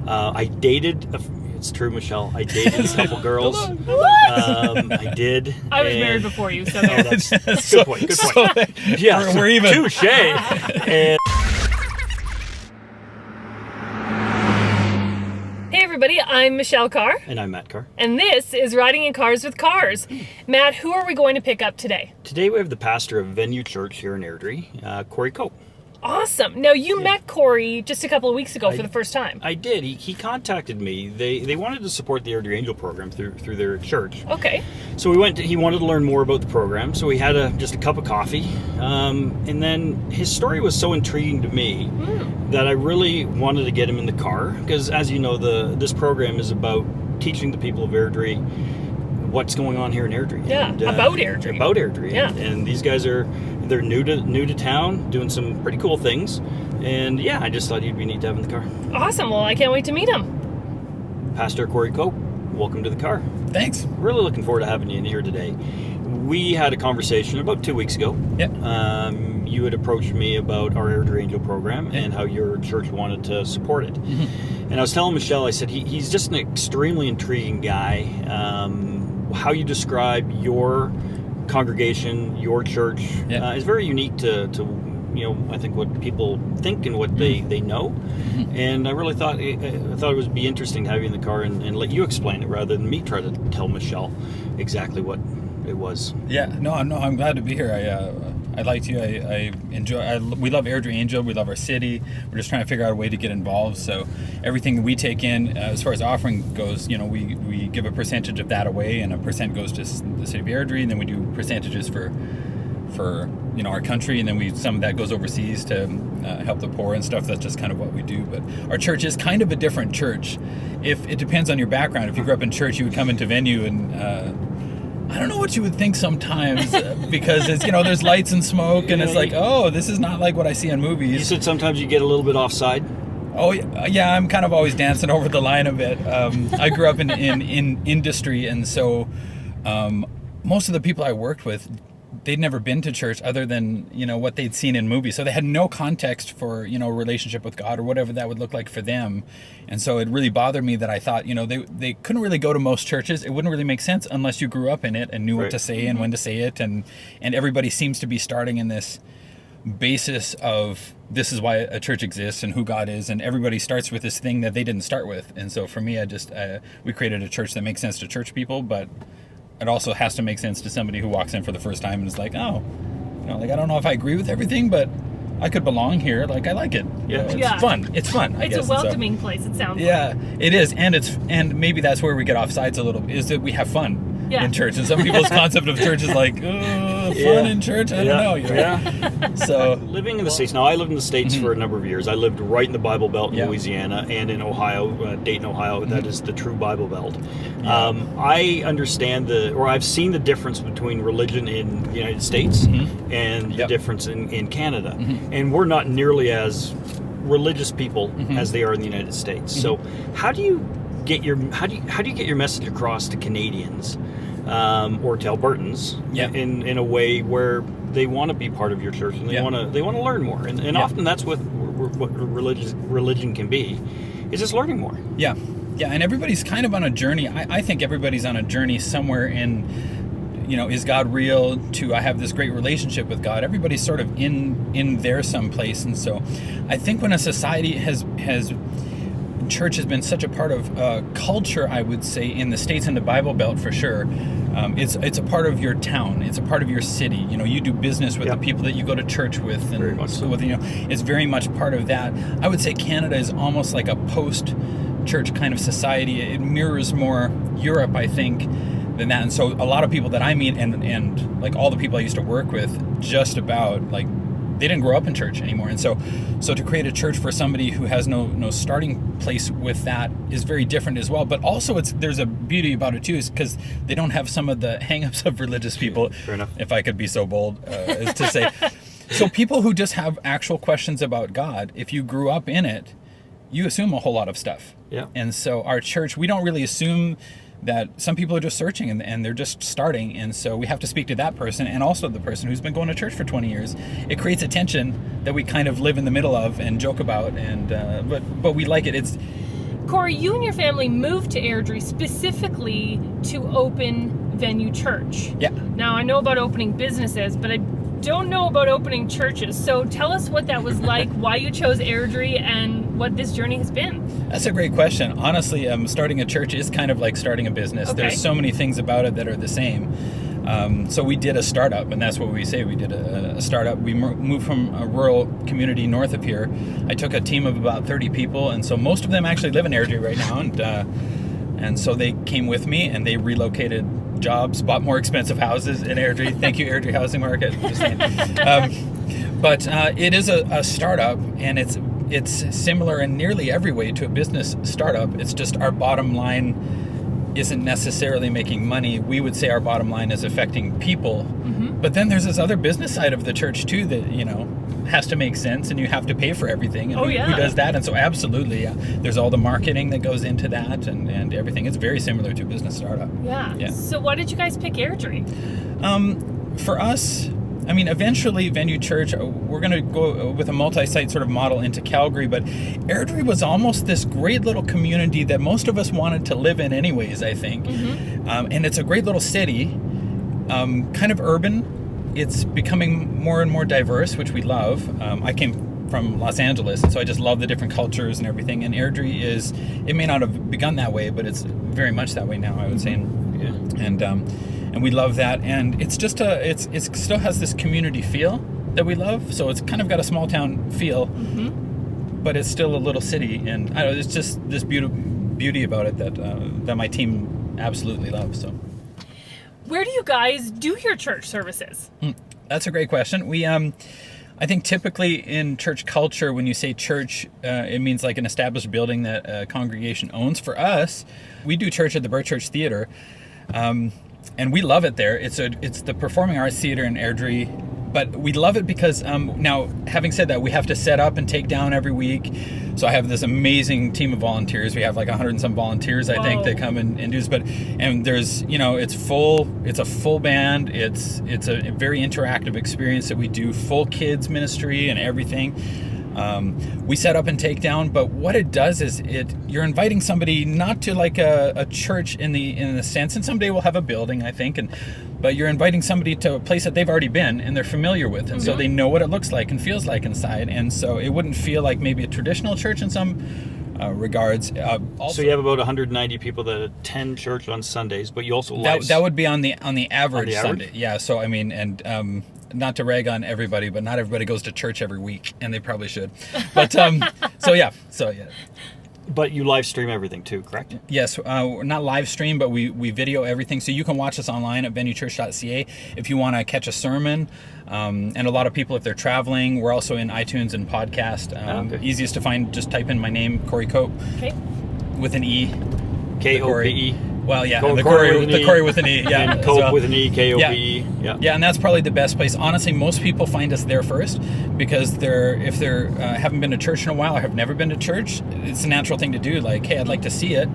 I dated. It's true, Michelle. I dated a couple girls. I did. I was married before you, so there. That's good point. Good point. Yeah, we're even. Touche. And Hey everybody, I'm Michelle Carre. And I'm Matt Carre. And this is Riding in Cars with Cars. Matt, who are we going to pick up today? Today we have the pastor of Venue Church here in Airdrie, Kope. Awesome. Now, you met Corey just a couple of weeks ago for the first time. I did. He contacted me. They wanted to support the Airdrie Angel program through their church. Okay. So we went. He wanted to learn more about the program. So we had just a cup of coffee, and then his story was so intriguing to me that I really wanted to get him in the car because, as you know, this program is about teaching the people of Airdrie what's going on here in Airdrie. Yeah, and, about Airdrie. About Airdrie. Yeah. And these guys they're new to town, doing some pretty cool things. And yeah, I just thought he'd be neat to have in the car. Awesome. Well, I can't wait to meet him. Pastor Corey Kope, welcome to the car. Thanks. Really looking forward to having you in here today. We had a conversation about 2 weeks ago. Yeah. You had approached me about our Airdrie Angel program and how your church wanted to support it. Mm-hmm. And I was telling Michelle, I said, he's just an extremely intriguing guy. How you describe your congregation, your church, is very unique to I think what people think and what they know. Mm-hmm. And I really thought it would be interesting to have you in the car and let you explain it rather than me try to tell Michelle exactly what it was. Yeah, no, I'm glad to be here. I liked you. I enjoy. We love Airdrie Angel. We love our city. We're just trying to figure out a way to get involved. So everything we take in, as far as offering goes, we give a percentage of that away, and a percent goes to the city of Airdrie, and then we do percentages for our country, and then some of that goes overseas to help the poor and stuff. That's just kind of what we do. But our church is kind of a different church. If it depends on your background. If you grew up in church, you would come into Venue and. I don't know what you would think sometimes because it's there's lights and smoke and it's like, oh, this is not like what I see in movies. You said sometimes you get a little bit offside. Oh yeah, I'm kind of always dancing over the line a bit. I grew up in industry, and so most of the people I worked with, they'd never been to church other than what they'd seen in movies, so they had no context for a relationship with God or whatever that would look like for them. And so it really bothered me that I thought they couldn't really go to most churches. It wouldn't really make sense unless you grew up in it and knew what to say and when to say it, and everybody seems to be starting in this basis of this is why a church exists and who God is, and everybody starts with this thing that they didn't start with. And so for me, we created a church that makes sense to church people, but it also has to make sense to somebody who walks in for the first time and is like, oh, I don't know if I agree with everything, but I could belong here. Like, I like it. Yeah. It's fun. It's fun. It's a welcoming place, it sounds like. It is. And maybe that's where we get off sides a little, is that we have fun in church. And some people's concept of church is like, fun in church? I don't know. So living in the States. Now, I lived in the States for a number of years. I lived right in the Bible Belt in Louisiana and in Ohio, Dayton, Ohio. That is the true Bible Belt. I understand I've seen the difference between religion in the United States and the difference in Canada. And we're not nearly as religious people as they are in the United States. So how do you get your message across to Canadians or to Albertans in a way where they want to be part of your church and they want to learn more, and often that's what religion can be, is just learning more. And everybody's kind of on a journey. I think everybody's on a journey somewhere in is God real, to I have this great relationship with God. Everybody's sort of in there someplace. And so I think when a society has church has been such a part of culture, I would say, in the States and the Bible Belt for sure. It's a part of your town. It's a part of your city. You do business with the people that you go to church with and school with. It's very much part of that. I would say Canada is almost like a post-church kind of society. It mirrors more Europe, I think, than that. And so a lot of people that I meet and like all the people I used to work with, just about like they didn't grow up in church anymore. And so to create a church for somebody who has no starting place with that is very different as well. But also there's a beauty about it too, is because they don't have some of the hang-ups of religious people. Fair enough. If I could be so bold as to say. So people who just have actual questions about God, if you grew up in it, you assume a whole lot of stuff. Yeah. And so our church, we don't really assume that some people are just searching and they're just starting, and so we have to speak to that person and also the person who's been going to church for 20 years. It creates a tension that we kind of live in the middle of and joke about, and but we like it. Corey, you and your family moved to Airdrie specifically to open Venue Church. Yeah. Now, I know about opening businesses, but I don't know about opening churches. So tell us what that was like, why you chose Airdrie, and what this journey has been. That's a great question. Honestly, starting a church is kind of like starting a business. Okay. There's so many things about it that are the same. So we did a startup, and that's what we say. We did a startup. We moved from a rural community north of here. I took a team of about 30 people, and so most of them actually live in Airdrie right now, and so they came with me, and they relocated jobs, bought more expensive houses in Airdrie. Thank you, Airdrie Housing Market. Just saying. But it is a startup, and it's similar in nearly every way to a business startup. It's just our bottom line isn't necessarily making money. We would say our bottom line is affecting people. Mm-hmm. But then there's this other business side of the church too that, has to make sense, and you have to pay for everything. And who does that? And so absolutely, there's all the marketing that goes into that and everything. It's very similar to a business startup. Yeah. So why did you guys pick Airdrie? For us, eventually Venue Church, we're going to go with a multi-site sort of model into Calgary, but Airdrie was almost this great little community that most of us wanted to live in anyways, I think. Mm-hmm. And it's a great little city, kind of urban. It's becoming more and more diverse, which we love. I came from Los Angeles, and so I just love the different cultures and everything. And Airdrie it may not have begun that way, but it's very much that way now, I would say. And we love that. And it's just it still has this community feel that we love. So it's kind of got a small town feel, but it's still a little city. And I don't know, it's just this beauty about it that my team absolutely loves. So. Where do you guys do your church services? That's a great question. We, I think typically in church culture, when you say church, it means like an established building that a congregation owns. For us, we do church at the Bird Church Theater, and we love it there. It's the performing arts theater in Airdrie, but we love it because now, having said that, we have to set up and take down every week. So I have this amazing team of volunteers. We have like 100 and some volunteers, I think, that come and do this. And there's, it's a full band. It's a very interactive experience that we do, full kids ministry and everything. We set up and take down, but what it does is you're inviting somebody not to like a church in the sense, and someday we'll have a building, I think, but you're inviting somebody to a place that they've already been and they're familiar with, and so they know what it looks like and feels like inside, and so it wouldn't feel like maybe a traditional church in some regards. Also, so you have about 190 people that attend church on Sundays, but you also that would be on the average Sunday. Yeah. So not to rag on everybody, but not everybody goes to church every week, and they probably should. But so yeah. But you live stream everything too, correct? Yes, we're not live stream, but we video everything. So you can watch us online at venuechurch.ca if you want to catch a sermon. And a lot of people, if they're traveling, we're also in iTunes and podcast. Easiest to find, just type in my name, Corey Kope, with an E. Kope. Well, yeah, Corey with an E, yeah. And Kope with an E, Kope. Yeah, and that's probably the best place. Honestly, most people find us there first because if they haven't been to church in a while or have never been to church, it's a natural thing to do. Like, hey, I'd like to see it.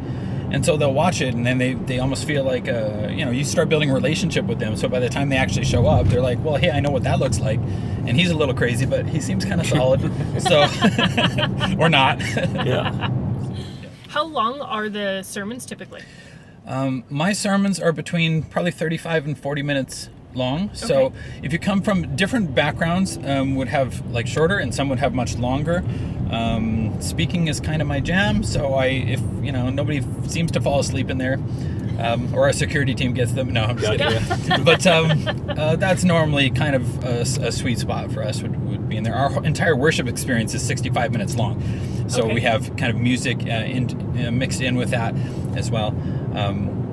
And so they'll watch it, and then they almost feel like, you start building a relationship with them. So by the time they actually show up, they're like, well, hey, I know what that looks like. And he's a little crazy, but he seems kind of solid. So, or not. Yeah. How long are the sermons typically? My sermons are between probably 35 and 40 minutes long. So if you come from different backgrounds, would have like shorter, and some would have much longer. Speaking is kind of my jam. So if nobody seems to fall asleep in there, or our security team gets them. No, I'm just kidding. But that's normally kind of a sweet spot for us would be in there. Our entire worship experience is 65 minutes long. So we have kind of music mixed in with that as well,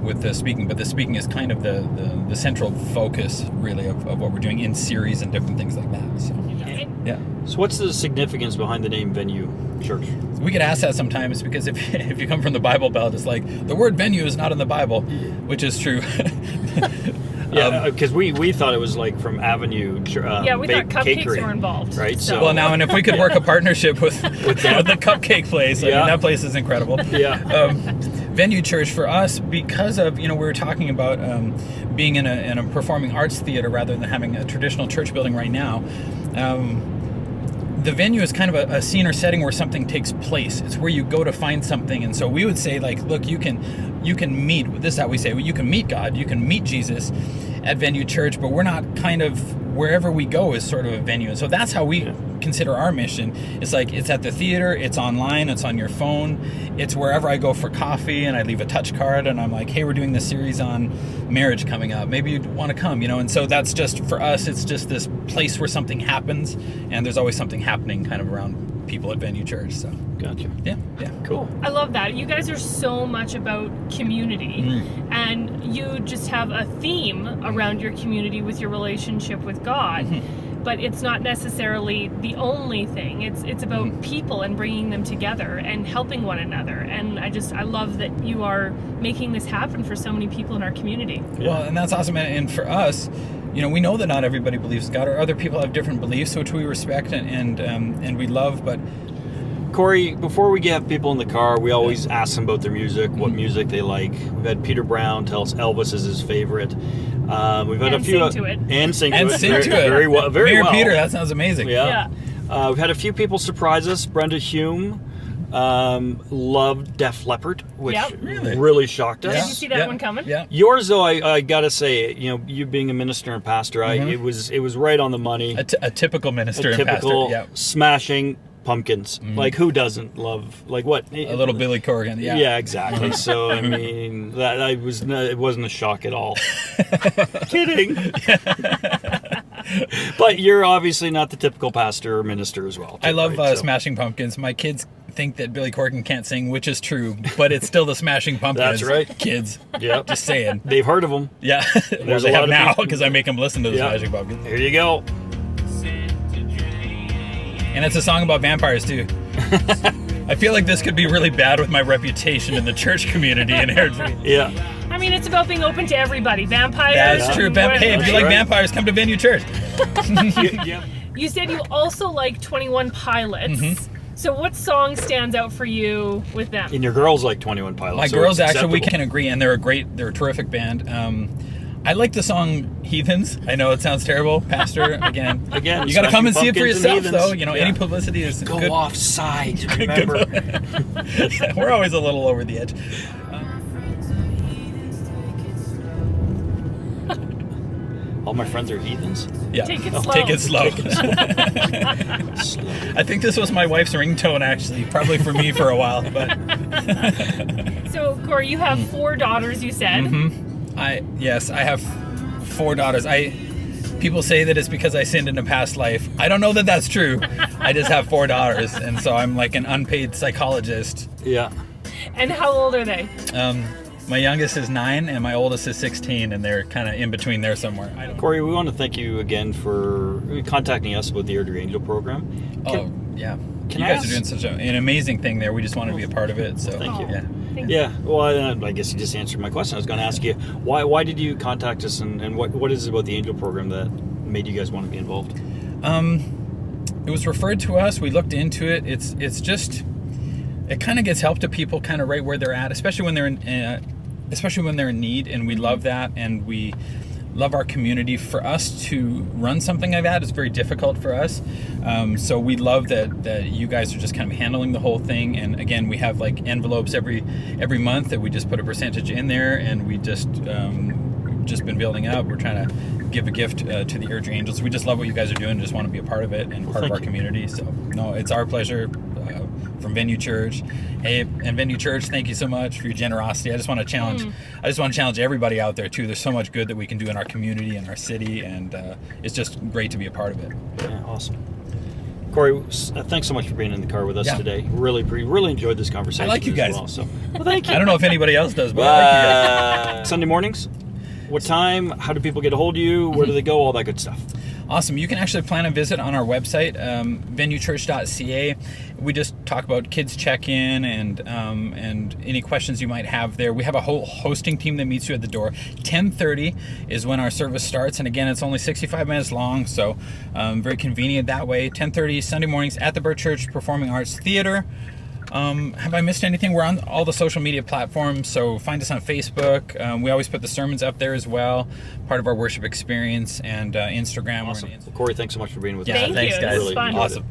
with the speaking. But the speaking is kind of the central focus, really, of what we're doing in series and different things like that. So, yeah. So what's the significance behind the name Venue Church? We get asked that sometimes because if you come from the Bible Belt, it's like the word venue is not in the Bible, which is true. Yeah, because we thought it was like from Avenue. We thought cupcakes were involved, right? So well, now, and if we could work a partnership with the cupcake place, I mean, that place is incredible. Yeah. Venue Church for us, because of we were talking about being in a performing arts theater rather than having a traditional church building right now. the venue is kind of a scene or setting where something takes place. It's where you go to find something. And so we would say, like, look, you can meet, this is how we say, you can meet God, you can meet Jesus at Venue Church, but we're not kind of, wherever we go is sort of a venue. And so that's how we consider our mission. It's like, it's at the theater, it's online, it's on your phone, it's wherever I go for coffee and I leave a touch card and I'm like, hey, we're doing this series on marriage coming up, maybe you'd want to come, and so that's just, for us, it's just this place where something happens, and there's always something happening kind of around people at Venue Church. So Gotcha. yeah, Cool. I love that. You guys are so much about community, and you just have a theme around your community with your relationship with God. But it's not necessarily the only thing. It's about people and bringing them together and helping one another. And I love that you are making this happen for so many people in our community. Well, and that's awesome. And for us, we know that not everybody believes God, or other people have different beliefs, which we respect and we love. But Corey, before we get people in the car, we always ask them about their music, what music they like. We've had Peter Brown tell us Elvis is his favorite. We've had And a few sing to it. and sing to and it sing very, to it. very well. Very Mayor well. Peter, that sounds amazing. Yeah. We've had a few people surprise us. Brenda Hume loved Def Leppard, which really shocked us. Did you see that one coming? Yeah. Yours, though, I gotta say, you being a minister and pastor, it was right on the money. A typical minister A and typical pastor. Yeah. Smashing Pumpkins. Like, who doesn't love, like, what? A little Billy Corgan. Yeah. Yeah, exactly. So, I mean, it wasn't a shock at all. Kidding. But you're obviously not the typical pastor or minister as well. I love right? Smashing Pumpkins. My kids think that Billy Corgan can't sing, which is true, but it's still the Smashing Pumpkins. That's right. Kids. Yeah. Just saying. They've heard of them. Yeah. There's they a lot have of now people- because I make them listen to the Smashing Pumpkins. Here you go. And it's a song about vampires too. I feel like this could be really bad with my reputation in the church community in Airdrie. Yeah. I mean, it's about being open to everybody. Vampires. That's true. Hey, if you like vampires, come to Venue Church. Yeah. You said you also like 21 Pilots. So what song stands out for you with them? And your girls like 21 Pilots. My so girls, it's actually, we acceptable. can agree, and they're a terrific band. I like the song Heathens. I know it sounds terrible, Pastor. Again, you got to come and see it for Smashing yourself, Pumpkins though. and Any publicity is Go good. offside, remember. We're always a little over the edge. All my friends are heathens. Yeah. Take it slow. Take it slow. Slow. I think this was my wife's ringtone, actually. Probably for me for a while, but So, Corey, you have 4 daughters, you said. I have 4 daughters. People say that it's because I sinned in a past life. I don't know that that's true. I just have 4 daughters, and so I'm like an unpaid psychologist. Yeah. And how old are they? My youngest is 9, and my oldest is 16, and they're kind of in between there somewhere. I don't. Corey, we want to thank you again for contacting us about the Airdrie Angel program. Oh yeah, can you I guys ask- are doing such an amazing thing there. We just want to be a part of it. So Thank you. Yeah. Thank you. Yeah, well, I guess you just answered my question. I was going to ask you, why did you contact us, and what is it about the Angel program that made you guys want to be involved? It was referred to us. We looked into it. It's just, it kind of gets help to people kind of right where they're at, especially when they're in need, and we love that, and we love our community. For us to run something like that is very difficult for us. So we love that you guys are just kind of handling the whole thing. And again, we have like envelopes every month that we just put a percentage in there, and we just been building up. We're trying to give a gift to the Airdrie Angels. We just love what you guys are doing and just want to be a part of it and part of our community. So no, it's our pleasure. From Venue Church. Hey, and Venue Church, thank you so much for your generosity. I just want to challenge everybody out there too. There's so much good that we can do in our community and our city, and it's just great to be a part of it. Yeah, awesome. Corey, thanks so much for being in the car with us today. Really enjoyed this conversation. I like you guys. As well, so. Well, thank you. I don't know if anybody else does, but I like you guys. Sunday mornings? What time? How do people get a hold of you? Where do they go? All that good stuff. Awesome. You can actually plan a visit on our website, venuechurch.ca. We just talk about kids check-in and any questions you might have there. We have a whole hosting team that meets you at the door. 10:30 is when our service starts, and again, it's only 65 minutes long, so very convenient that way. 10:30 Sunday mornings at the Birch Church Performing Arts Theater. Have I missed anything? We're on all the social media platforms, so find us on Facebook. We always put the sermons up there as well, part of our worship experience, and Instagram. Awesome. Well, Corey, thanks so much for being with us. Yeah, Thank thanks, you. guys. This was fun. Awesome.